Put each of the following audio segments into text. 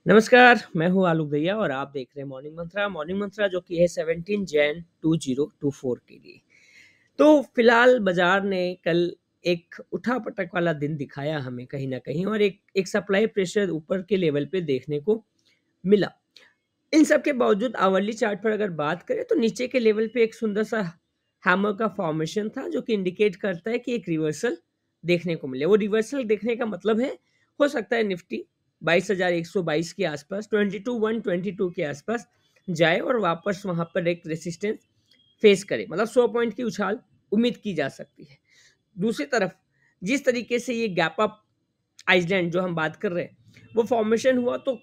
नमस्कार, मैं हूँ आलोक दहिया और आप देख रहे हैं मॉर्निंग मंत्रा जो कि है 17 जैन 2024 के लिए। तो फिलहाल बाजार ने कल एक उठा-पटक वाला दिन दिखाया हमें कहीं न कहीं और एक एक सप्लाई प्रेशर ऊपर के लेवल पे देखने को मिला। इन सब के बावजूद आवरली चार्ट पर अगर बात करें तो नीचे के लेवल पे एक सुंदर सा हैमर का फॉर्मेशन था जो कि इंडिकेट करता है कि एक रिवर्सल देखने को मिले। वो रिवर्सल देखने का मतलब है हो सकता है निफ्टी 22,122 के आसपास 22,122 के आसपास जाए और वापस वहां पर एक रेसिस्टेंस फेस करे, मतलब 100 पॉइंट की उछाल उम्मीद की जा सकती है। दूसरी तरफ जिस तरीके से ये गैप अप आइसलैंड जो हम बात कर रहे हैं वो फॉर्मेशन हुआ, तो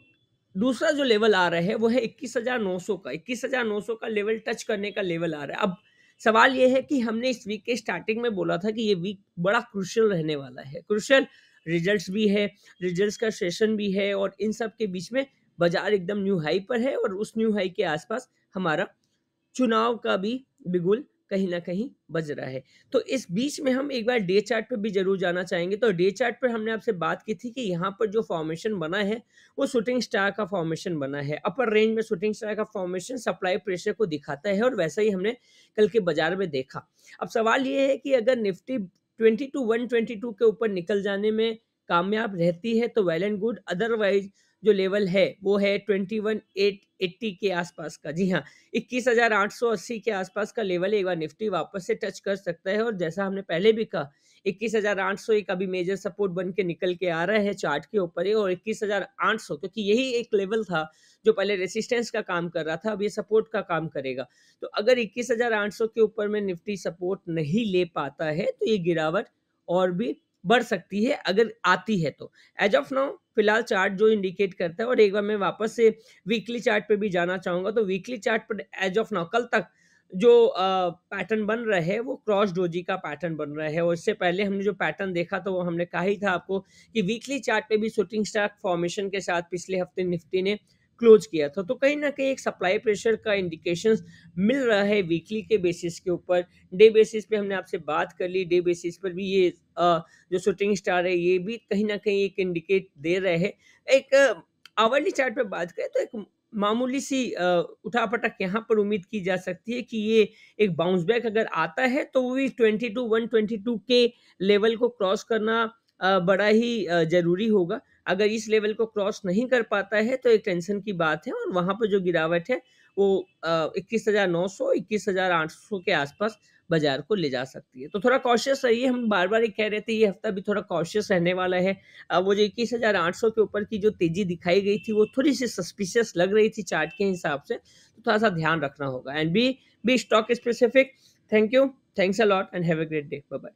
दूसरा जो लेवल आ रहा है वो है 21,900 का। 21,900 का लेवल टच करने का लेवल आ रहा है। अब सवाल ये है कि हमने इस वीक के स्टार्टिंग में बोला था कि ये वीक बड़ा क्रूशियल रहने वाला है। क्रूशियल रिजल्ट्स भी है, रिजल्ट्स का सेशन भी है और इन सब के बीच में बाजार एकदम न्यू हाई पर है और उस न्यू हाई के आसपास हमारा चुनाव का भी बिगुल कहीं न कहीं बज रहा है। तो इस बीच में हम एक बार डे चार्ट पे भी ज़रूर जाना चाहेंगे। तो डे चार्ट पे हमने आपसे बात की थी कि यहाँ पर जो फ़ॉर्मेशन बना है, वो शूटिंग स्टार का फ़ॉर्मेशन बना है। अपर रेंज में शूटिंग स्टार का फ़ॉर्मेशन सप्लाई प्रेशर को दिखाता है और वैसा ही हमने कल के बाज़ार में देखा। अब सवाल ये है कि अगर निफ्टी 22,122 के ऊपर निकल जाने में कामयाब रहती है तो वेल एंड गुड, अदरवाइज़ जो लेवल है वो है 21,880 के आसपास का। जी हाँ, 21,880 के आसपास का लेवल एक बार निफ्टी वापस से टच कर सकता है और जैसा हमने पहले भी कहा 21,800 एक अभी मेजर सपोर्ट बन के निकल के आ रहा है चार्ट के ऊपर ही, और 21,800 क्योंकि यही एक लेवल था जो पहले रेसिस्टेंस का काम कर रहा था, अब ये सपोर्ट का काम करेगा। तो अगर 21,800 के ऊपर में निफ्टी सपोर्ट नहीं ले पाता है तो ये गिरावट और भी बढ़ सकती है अगर आती है तो। एज ऑफ नाउ फिलहाल चार्ट जो इंडिकेट करता है, और एक बार मैं वापस से वीकली चार्ट पे भी जाना चाहूँगा, तो वीकली चार्ट पर एज ऑफ नाउ कल तक जो पैटर्न बन रहा है वो क्रॉस डोजी का पैटर्न बन रहा है और इससे पहले हमने जो पैटर्न देखा तो वो हमने कहा ही था आपको कि वीकली चार्ट पे भी शूटिंग स्टार फॉर्मेशन के साथ पिछले हफ्ते निफ्टी ने क्लोज किया था। तो कहीं ना कहीं एक सप्लाई प्रेशर का इंडिकेशन मिल रहा है वीकली के बेसिस के ऊपर। डे बेसिस पे हमने आपसे बात कर ली, डे बेसिस पर भी ये जो शूटिंग स्टार है ये भी कहीं ना कहीं एक इंडिकेट दे रहे हैं। एक आवरली चार्ट पे बात करें तो एक मामूली सी उठापटक यहाँ पर उम्मीद की जा सकती है कि ये एक बाउंस बैक अगर आता है तो वो भी 22,122 के लेवल को क्रॉस करना बड़ा ही जरूरी होगा। अगर इस लेवल को क्रॉस नहीं कर पाता है तो एक टेंशन की बात है और वहां पर जो गिरावट है वो 21,900 21,800 के आसपास बाजार को ले जा सकती है। तो थोड़ा कॉशियस रहिए, हम बार-बार ये कह रहे थे ये हफ्ता भी थोड़ा कॉशियस रहने वाला है। वो जो 21,800 के ऊपर की जो तेज़ी दिखाई गई थी वो थोड़ी-सी सस्पिशियस लग रही थी चार्ट के हिसाब से, तो थोड़ा-सा ध्यान रखना होगा and be stock specific. Thank you, thanks a lot and have a great day. Bye bye.